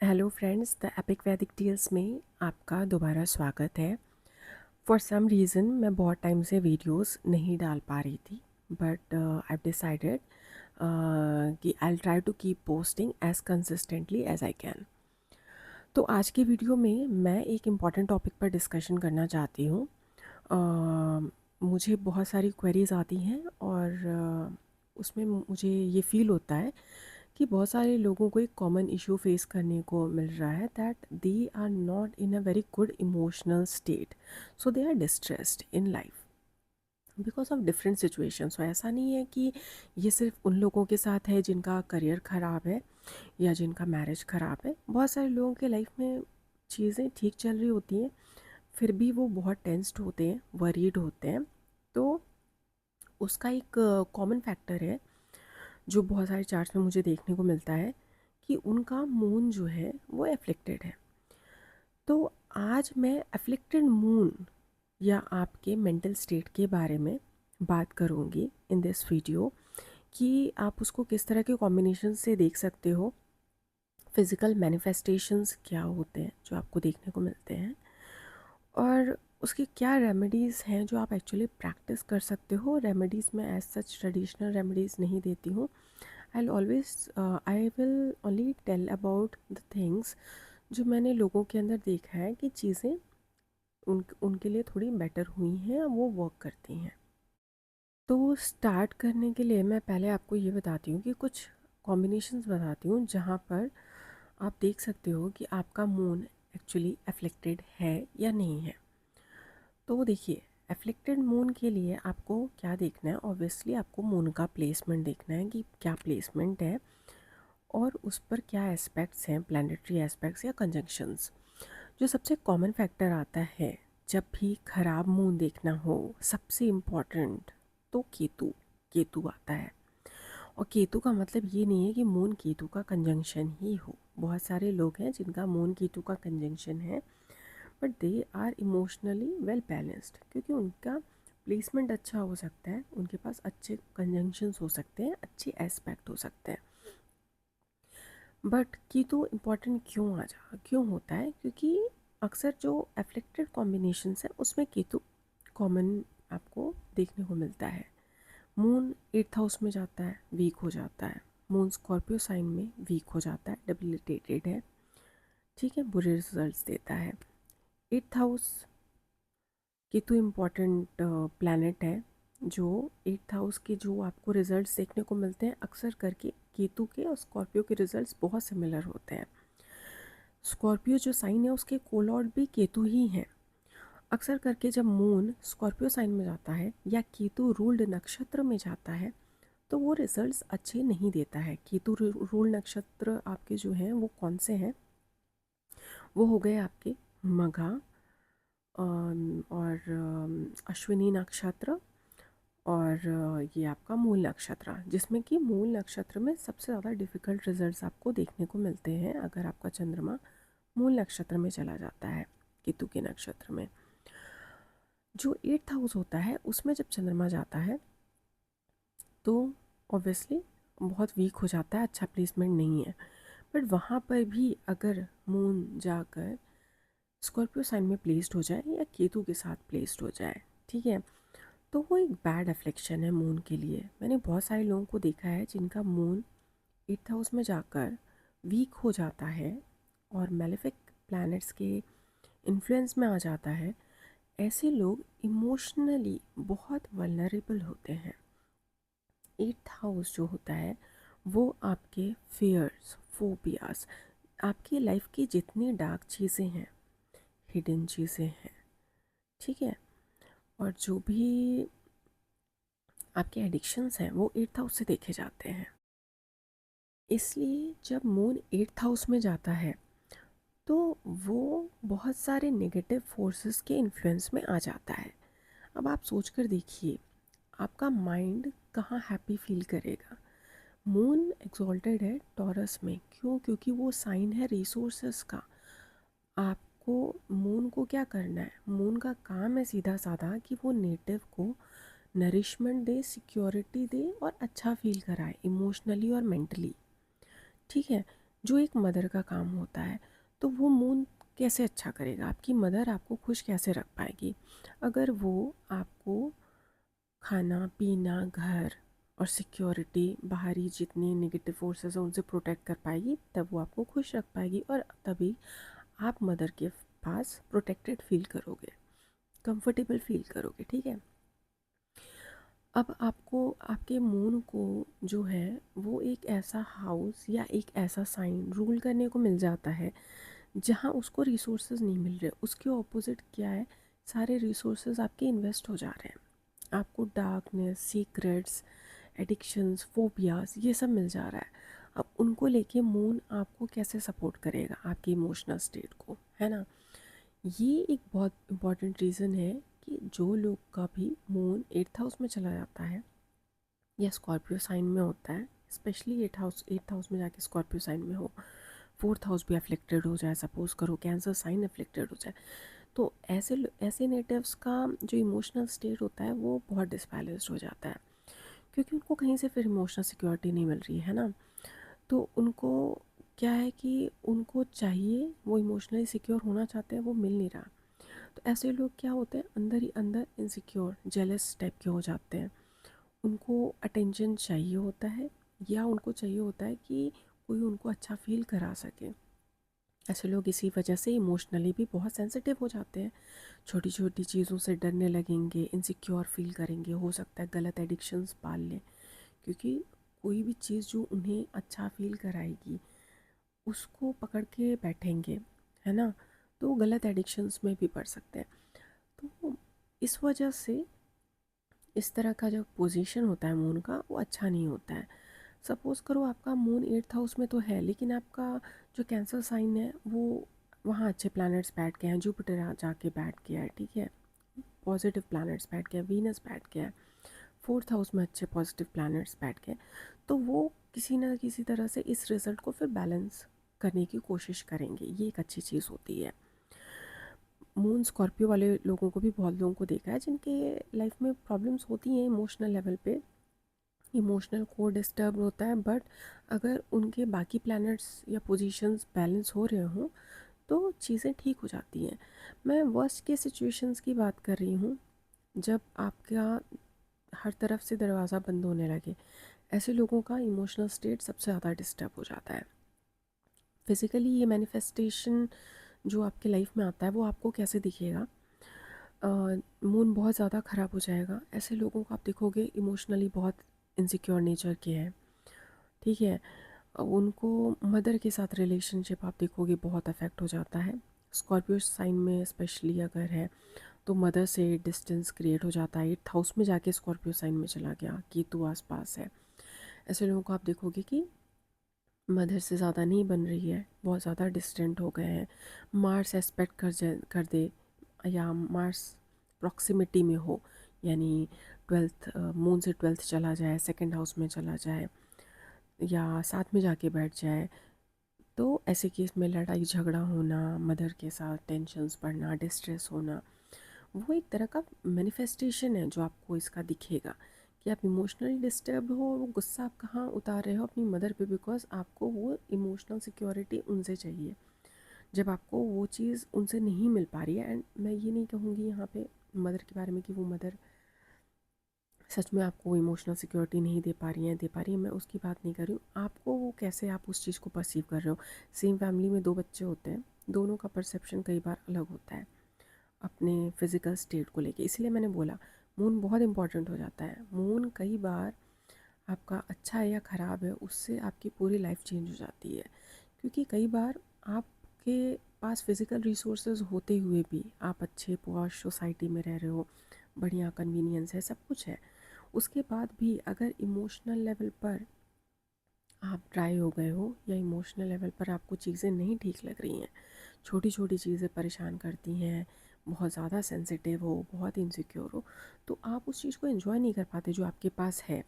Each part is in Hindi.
हेलो फ्रेंड्स, द एपिक वैदिक टेल्स में आपका दोबारा स्वागत है। फॉर सम रीज़न मैं बहुत टाइम से वीडियोस नहीं डाल पा रही थी, बट आई डिसाइडेड कि I try to keep posting as consistently as I can. तो आज की वीडियो में मैं एक इम्पॉर्टेंट टॉपिक पर डिस्कशन करना चाहती हूँ। मुझे बहुत सारी क्वेरीज आती हैं और उसमें मुझे ये फ़ील होता है कि बहुत सारे लोगों को एक कॉमन इशू फेस करने को मिल रहा है, that they are not in a very good emotional state, so they are distressed in life because of different situations. तो ऐसा नहीं है कि ये सिर्फ उन लोगों के साथ है जिनका करियर ख़राब है या जिनका मैरिज ख़राब है। बहुत सारे लोगों के लाइफ में चीज़ें ठीक चल रही होती हैं, फिर भी वो बहुत टेंस्ड होते हैं, वरीड होते हैं। तो उसका एक कॉमन फैक्टर है जो बहुत सारे चार्ट्स में मुझे देखने को मिलता है कि उनका मून जो है वो एफ्लिक्टेड है। तो आज मैं एफ्लिक्टेड मून या आपके मेंटल स्टेट के बारे में बात करूँगी इन दिस वीडियो, कि आप उसको किस तरह के कॉम्बिनेशन से देख सकते हो, फिज़िकल मैनिफेस्टेशंस क्या होते हैं जो आपको देखने को मिलते हैं, और उसकी क्या रेमेडीज़ हैं जो आप एक्चुअली प्रैक्टिस कर सकते हो। रेमेडीज़ में एज सच ट्रेडिशनल रेमेडीज़ नहीं देती हूँ। I will only tell about the things जो मैंने लोगों के अंदर देखा है कि चीज़ें उनके लिए थोड़ी बेटर हुई हैं, वो वर्क करती हैं। तो स्टार्ट करने के लिए मैं पहले आपको ये बताती हूँ कि कुछ कॉम्बिनेशंस बताती हूँ जहाँ पर आप देख सकते हो कि आपका मून एक्चुअली अफ्लिक्टेड है या नहीं है। तो देखिए, एफ्लिक्टेड मून के लिए आपको क्या देखना है। ऑब्वियसली आपको मून का प्लेसमेंट देखना है कि क्या प्लेसमेंट है और उस पर क्या एस्पेक्ट्स हैं, प्लानिटरी एस्पेक्ट्स या कंजंक्शंस। जो सबसे कॉमन फैक्टर आता है जब भी खराब मून देखना हो, सबसे इम्पॉर्टेंट, तो केतु। केतु आता है। और केतु का मतलब ये नहीं है कि मून केतु का कंजंक्शन ही हो। बहुत सारे लोग हैं जिनका मून केतु का कंजंक्शन है, but they are emotionally well balanced, क्योंकि उनका प्लेसमेंट अच्छा हो सकता है, उनके पास अच्छे कंजंक्शंस हो सकते हैं, अच्छे एस्पेक्ट हो सकते हैं। बट केतु इम्पॉर्टेंट क्यों होता है, क्योंकि अक्सर जो एफ्लिक्टेड कॉम्बिनेशंस हैं उसमें केतु कॉमन आपको देखने को मिलता है। मून 8th हाउस में जाता है, वीक हो जाता है। मून स्कॉर्पियो साइन में वीक हो जाता है, डेबिलिटेटेड है, ठीक है, बुरे रिजल्ट्स देता है। 8th house Ketu important planet है। जो 8th हाउस के जो आपको रिजल्ट्स देखने को मिलते हैं, अक्सर करके केतु के और स्कॉर्पियो के रिजल्ट्स बहुत सिमिलर होते हैं। स्कॉर्पियो जो साइन है उसके कोलॉर्ड भी केतु ही हैं। अक्सर करके जब मून स्कॉर्पियो साइन में जाता है या केतु रूल्ड नक्षत्र में जाता है, तो वो रिजल्ट्स अच्छे नहीं देता है। केतु रूल नक्षत्र आपके जो हैं वो कौन से हैं, वो हो गए आपके मघा और अश्विनी नक्षत्र और ये आपका मूल नक्षत्र, जिसमें कि मूल नक्षत्र में सबसे ज़्यादा डिफ़िकल्ट रिजल्ट्स आपको देखने को मिलते हैं अगर आपका चंद्रमा मूल नक्षत्र में चला जाता है, केतु के नक्षत्र में। जो 8th हाउस होता है उसमें जब चंद्रमा जाता है तो ऑब्वियसली बहुत वीक हो जाता है, अच्छा प्लेसमेंट नहीं है। बट वहाँ पर भी अगर मून जाकर स्कॉर्पियो साइन में प्लेस्ड हो जाए या केतु के साथ प्लेस्ड हो जाए, ठीक है, तो वो एक बैड अफ्लिक्शन है मून के लिए। मैंने बहुत सारे लोगों को देखा है जिनका मून 8th हाउस में जाकर वीक हो जाता है और मेलेफिक प्लैनेट्स के इन्फ्लुएंस में आ जाता है। ऐसे लोग इमोशनली बहुत वल्नरेबल होते हैं। 8th हाउस जो होता है वो आपके फियर्स, फोबियाज, आपकी लाइफ की जितनी डार्क चीज़ें हैं, हिडन चीज़ें हैं, ठीक है, और जो भी आपके एडिक्शंस हैं वो 8th हाउस से देखे जाते हैं। इसलिए जब मून 8th हाउस में जाता है तो वो बहुत सारे नेगेटिव फोर्सेस के इन्फ्लुएंस में आ जाता है। अब आप सोच कर देखिए, आपका माइंड कहाँ हैप्पी फील करेगा। मून एक्सॉल्टेड है टॉरस में, क्यों? क्योंकि वो साइन है रिसोर्सेस का। आपको मून को क्या करना है? मून का काम है सीधा साधा कि वो नेटिव को नरिशमेंट दे, सिक्योरिटी दे और अच्छा फील कराए इमोशनली और मेंटली, ठीक है। जो एक मदर का काम होता है। तो वो मून कैसे अच्छा करेगा? आपकी मदर आपको खुश कैसे रख पाएगी? अगर वो आपको खाना पीना, घर और सिक्योरिटी, बाहरी जितनी नेगेटिव फोर्सेस हैं उनसे प्रोटेक्ट कर पाएगी, तब वो आपको खुश रख पाएगी और तभी आप मदर के पास प्रोटेक्टेड फील करोगे, कंफर्टेबल फील करोगे। ठीक है। अब आपको आपके मून को जो है वो एक ऐसा हाउस या एक ऐसा साइन रूल करने को मिल जाता है जहाँ उसको रिसोर्सेज नहीं मिल रहे। उसके ऑपोजिट क्या है, सारे रिसोर्सेज आपके इन्वेस्ट हो जा रहे हैं। आपको डार्कनेस, सीक्रेट्स, एडिक्शंस, फोबियाज ये सब मिल जा रहा है। अब उनको लेके मून आपको कैसे सपोर्ट करेगा आपकी इमोशनल स्टेट को, है ना। ये एक बहुत इम्पॉर्टेंट रीज़न है कि जो लोग का भी मून 8th हाउस में चला जाता है या स्कॉर्पियो साइन में होता है, स्पेशली 8th हाउस में जाके स्कॉर्पियो साइन में हो, 4th हाउस भी अफ्लिक्टेड हो जाए, सपोज करो कैंसर साइन अफ्लिक्टेड हो जाए, तो ऐसे नेटिव्स का जो इमोशनल स्टेट होता है वो बहुत डिसबैलेंस्ड हो जाता है, क्योंकि उनको कहीं से फिर इमोशनल सिक्योरिटी नहीं मिल रही है ना। तो उनको क्या है कि उनको चाहिए, वो इमोशनली सिक्योर होना चाहते हैं, वो मिल नहीं रहा। तो ऐसे लोग क्या होते हैं, अंदर ही अंदर इनसिक्योर, जेलस टाइप के हो जाते हैं। उनको अटेंशन चाहिए होता है या उनको चाहिए होता है कि कोई उनको अच्छा फील करा सके। ऐसे लोग इसी वजह से इमोशनली भी बहुत सेंसिटिव हो जाते हैं। छोटी छोटी चीज़ों से डरने लगेंगे, इनसिक्योर फील करेंगे, हो सकता है गलत एडिक्शंस पाल लें, क्योंकि कोई भी चीज़ जो उन्हें अच्छा फील कराएगी उसको पकड़ के बैठेंगे, है ना। तो गलत एडिक्शंस में भी पड़ सकते हैं। तो इस वजह से इस तरह का जो पोजीशन होता है मून का वो अच्छा नहीं होता है। सपोज़ करो आपका मून 8th हाउस में तो है, लेकिन आपका जो कैंसर साइन है वो वहाँ अच्छे प्लैनेट्स बैठ गए हैं, जुपिटर जाके बैठ गया है, ठीक है, पॉजिटिव प्लैनेट्स बैठ गए, वीनस बैठ गया है, 4th हाउस में अच्छे पॉजिटिव प्लैनेट्स बैठ गए, तो वो किसी न किसी तरह से इस रिज़ल्ट को फिर बैलेंस करने की कोशिश करेंगे। ये एक अच्छी चीज़ होती है। मून स्कॉर्पियो वाले लोगों को भी बहुत लोगों को देखा है जिनके लाइफ में प्रॉब्लम्स होती हैं इमोशनल लेवल पे, इमोशनल कोर डिस्टर्ब होता है, बट अगर उनके बाकी प्लैनेट्स या पोजीशंस बैलेंस हो रहे हों तो चीज़ें ठीक हो जाती हैं। मैं वर्स्ट के सिचुएशंस की बात कर रही हूँ, जब आपका हर तरफ से दरवाज़ा बंद होने लगे, ऐसे लोगों का इमोशनल स्टेट सबसे ज़्यादा डिस्टर्ब हो जाता है। फिज़िकली ये मैनिफेस्टेशन जो आपके लाइफ में आता है वो आपको कैसे दिखेगा, मूड बहुत ज़्यादा ख़राब हो जाएगा। ऐसे लोगों को आप देखोगे इमोशनली बहुत इनसिक्योर नेचर के हैं, ठीक है। उनको मदर के साथ रिलेशनशिप आप देखोगे बहुत अफेक्ट हो जाता है। स्कॉर्पियो साइन में स्पेशली अगर है तो मदर से डिस्टेंस क्रिएट हो जाता है। 8th हाउस में जाके स्कॉर्पियो साइन में चला गया, केतु आस पास है। ऐसे लोगों को आप देखोगे कि मदर से ज़्यादा नहीं बन रही है, बहुत ज़्यादा डिस्टेंट हो गए हैं। मार्स एस्पेक्ट कर दे या मार्स प्रॉक्सिमिटी में हो, यानी 12th मून से 12th चला जाए, 2nd हाउस में चला जाए या साथ में जाके बैठ जाए, तो ऐसे केस में लड़ाई झगड़ा होना, मदर के साथ टेंशन्स बढ़ना, डिस्ट्रेस होना, वो एक तरह का मैनिफेस्टेशन है जो आपको इसका दिखेगा कि आप इमोशनली डिस्टर्ब हो। वो गुस्सा आप कहाँ उतार रहे हो, अपनी मदर पे, बिकॉज आपको वो इमोशनल सिक्योरिटी उनसे चाहिए। जब आपको वो चीज़ उनसे नहीं मिल पा रही है, एंड मैं ये नहीं कहूँगी यहाँ पे मदर के बारे में कि वो मदर सच में आपको इमोशनल सिक्योरिटी नहीं दे पा रही है, मैं उसकी बात नहीं कर रही हूँ। आपको वो कैसे आप उस चीज़ को परसीव कर रहे हो। सेम फैमिली में दो बच्चे होते हैं, दोनों का परसेप्शन कई बार अलग होता है अपने फिज़िकल स्टेट को लेके। इसलिए मैंने बोला मून बहुत इंपॉर्टेंट हो जाता है। मून कई बार आपका अच्छा है या ख़राब है उससे आपकी पूरी लाइफ चेंज हो जाती है, क्योंकि कई बार आपके पास फिज़िकल रिसोर्सेज होते हुए भी आप अच्छे पॉश सोसाइटी में रह रहे हो, बढ़िया कन्वीनियंस है, सब कुछ है, उसके बाद भी अगर इमोशनल लेवल पर आप ड्राई हो गए हो या इमोशनल लेवल पर आपको चीज़ें नहीं ठीक लग रही हैं, छोटी छोटी चीज़ें परेशान करती हैं, बहुत ज़्यादा सेंसिटिव हो, बहुत इनसिक्योर हो, तो आप उस चीज़ को एंजॉय नहीं कर पाते जो आपके पास है।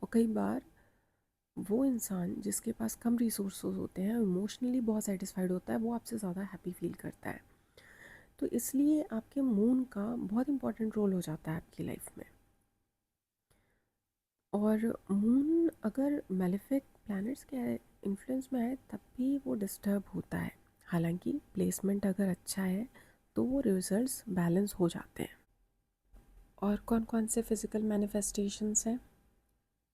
और कई बार वो इंसान जिसके पास कम रिसोर्सेज होते हैं, इमोशनली बहुत सेटिस्फाइड होता है, वो आपसे ज़्यादा हैप्पी फील करता है। तो इसलिए आपके मून का बहुत इंपॉर्टेंट रोल हो जाता है आपकी लाइफ में। और मून अगर मेलेफिक प्लैनेट्स क्या है, इन्फ्लुएंस में आए तब भी वो डिस्टर्ब होता है। हालांकि प्लेसमेंट अगर अच्छा है तो वो रिजल्ट्स बैलेंस हो जाते हैं। और कौन कौन से फिज़िकल मैनिफेस्टेशंस हैं?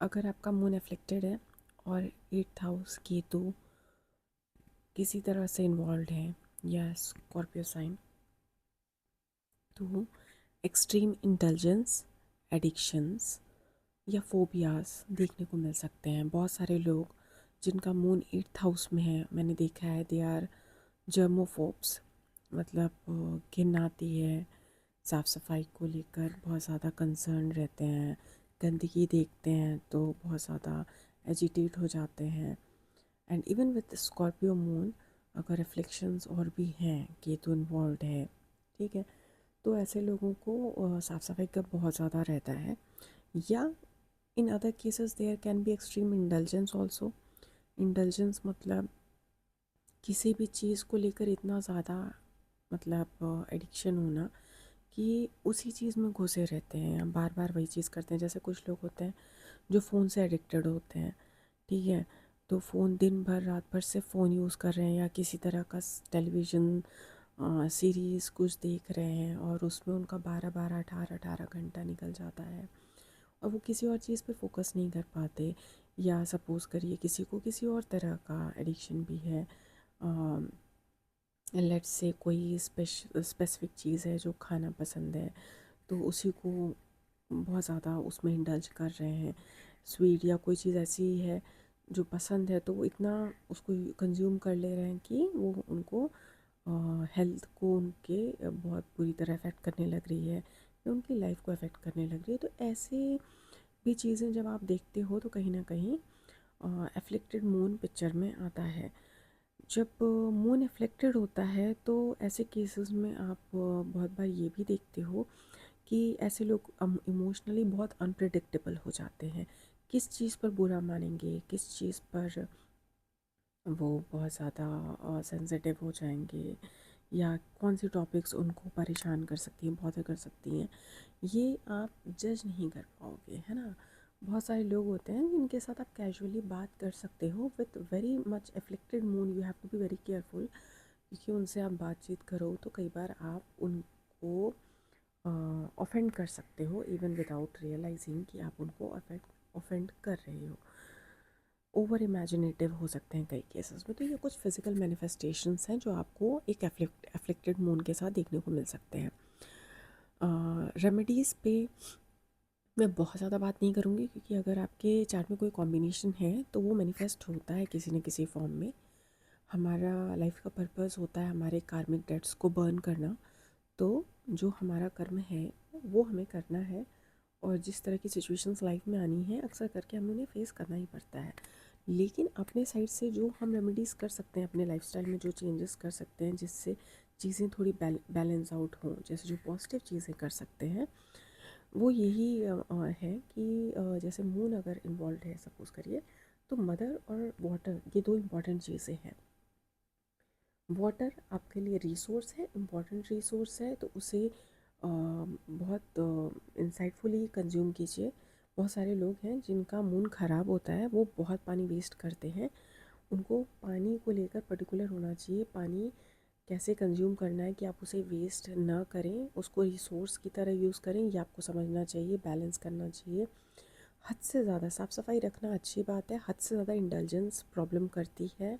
अगर आपका मून एफ्लिक्टेड है और 8th हाउस केतु किसी तरह से इन्वॉल्व है या स्कॉर्पियो साइन, तो एक्सट्रीम इंटेलिजेंस, एडिक्शंस या फोबियाज देखने को मिल सकते हैं। बहुत सारे लोग जिनका मून 8th हाउस में है, मैंने देखा है, दे आर जर्मोफोब्स, मतलब घिन आती है, साफ़ सफाई को लेकर बहुत ज़्यादा कंसर्न रहते हैं, गंदगी देखते हैं तो बहुत ज़्यादा एजिटेट हो जाते हैं। And even with Scorpio moon अगर रिफ्लेक्शंस और भी हैं, केतु इन्वॉल्व है, ठीक है, तो ऐसे लोगों को साफ़ सफाई का बहुत ज़्यादा रहता है। या in other cases there can be extreme indulgence also. Indulgence मतलब किसी भी चीज़ को लेकर इतना ज़्यादा, मतलब एडिक्शन होना कि उसी चीज़ में घुसे रहते हैं, बार बार वही चीज़ करते हैं। जैसे कुछ लोग होते हैं जो फ़ोन से एडिक्टेड होते हैं, ठीक है, तो फ़ोन दिन भर रात भर से फ़ोन यूज़ कर रहे हैं या किसी तरह का टेलीविज़न सीरीज़ कुछ देख रहे हैं और उसमें उनका 12-12 18-18 घंटा निकल जाता है और वो किसी और चीज़ पे फोकस नहीं कर पाते। या सपोज़ करिए किसी को किसी और तरह का एडिक्शन भी है, लेट्स से कोई स्पेसिफिक चीज़ है जो खाना पसंद है, तो उसी को बहुत ज़्यादा उसमें इंडल्ज कर रहे हैं। स्वीट या कोई चीज़ ऐसी है जो पसंद है तो वो इतना उसको कंज्यूम कर ले रहे हैं कि वो उनको हेल्थ को उनके बहुत बुरी तरह अफेक्ट करने लग रही है या उनकी लाइफ को अफेक्ट करने लग रही है। तो ऐसे भी चीज़ें जब आप देखते हो तो कहीं ना कहीं एफ्लिक्टेड मून पिक्चर में आता है। जब मून एफ्लिक्टेड होता है तो ऐसे केसेस में आप बहुत बार ये भी देखते हो कि ऐसे लोग इमोशनली बहुत अनप्रिडिक्टेबल हो जाते हैं। किस चीज़ पर बुरा मानेंगे, किस चीज़ पर वो बहुत ज़्यादा सेंसिटिव हो जाएंगे या कौन सी टॉपिक्स उनको परेशान कर सकती हैं, बॉदर कर सकती हैं, ये आप जज नहीं कर पाओगे, है ना। बहुत सारे लोग होते हैं जिनके साथ आप कैजुअली बात कर सकते हो with very much afflicted moon. You have to be very careful क्योंकि उनसे आप बातचीत करो तो कई बार आप उनको ऑफेंड कर सकते हो इवन विदाउट रियलाइजिंग कि आप उनको ऑफेंड कर रहे हो। ओवर इमेजिनेटिव हो सकते हैं कई केसेस में। तो ये कुछ फिजिकल मैनिफेस्टेशंस हैं जो आपको एक एफ्लिक्टेड मून के साथ देखने को मिल सकते हैं। रेमेडीज़ पे मैं बहुत ज़्यादा बात नहीं करूँगी क्योंकि अगर आपके चार्ट में कोई कॉम्बिनेशन है तो वो मैनिफेस्ट होता है किसी न किसी फॉर्म में। हमारा लाइफ का पर्पस होता है हमारे कार्मिक डेट्स को बर्न करना, तो जो हमारा कर्म है वो हमें करना है और जिस तरह की सिचुएशंस लाइफ में आनी है अक्सर करके हमें उन्हें फेस करना ही पड़ता है। लेकिन अपने साइड से जो हम रेमेडीज़ कर सकते हैं, अपने लाइफस्टाइल में जो चेंजेस कर सकते हैं जिससे चीज़ें थोड़ी बैलेंस आउट हों, जैसे जो पॉजिटिव चीज़ें कर सकते हैं वो यही है कि जैसे मून अगर इन्वॉल्व है सपोज़ करिए, तो मदर और वाटर ये दो इम्पॉर्टेंट चीज़ें हैं। वाटर आपके लिए रिसोर्स है, इम्पॉर्टेंट रिसोर्स है, तो उसे बहुत इंसाइटफुली कंज्यूम कीजिए। बहुत सारे लोग हैं जिनका मूड ख़राब होता है, वो बहुत पानी वेस्ट करते हैं। उनको पानी को लेकर पर्टिकुलर होना चाहिए, पानी कैसे कंज्यूम करना है कि आप उसे वेस्ट ना करें, उसको रिसोर्स की तरह यूज़ करें, ये आपको समझना चाहिए, बैलेंस करना चाहिए। हद से ज़्यादा साफ़ सफाई रखना अच्छी बात है, हद से ज़्यादा इंडल्जेंस प्रॉब्लम करती है।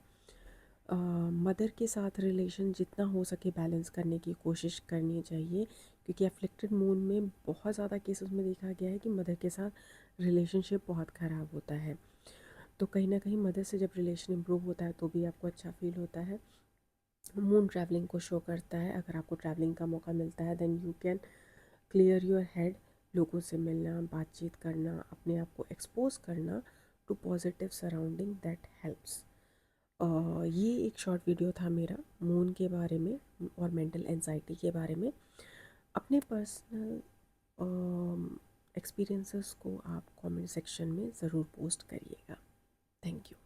मदर के साथ रिलेशन जितना हो सके बैलेंस करने की कोशिश करनी चाहिए क्योंकि एफ्लिक्टेड मून में बहुत ज़्यादा केसेस में देखा गया है कि मदर के साथ रिलेशनशिप बहुत ख़राब होता है। तो कहीं ना कहीं मदर से जब रिलेशन इम्प्रूव होता है तो भी आपको अच्छा फील होता है। मून ट्रैवलिंग को शो करता है। अगर आपको ट्रैवलिंग का मौका मिलता है then you can clear your head, लोगों से मिलना, बातचीत करना, अपने आप को एक्सपोज करना to positive surrounding, that helps. ये एक शॉर्ट वीडियो था मेरा मून के बारे में और मेंटल एंजाइटी के बारे में। अपने पर्सनल एक्सपीरियंसेस को आप कमेंट सेक्शन में ज़रूर पोस्ट करिएगा। Thank you.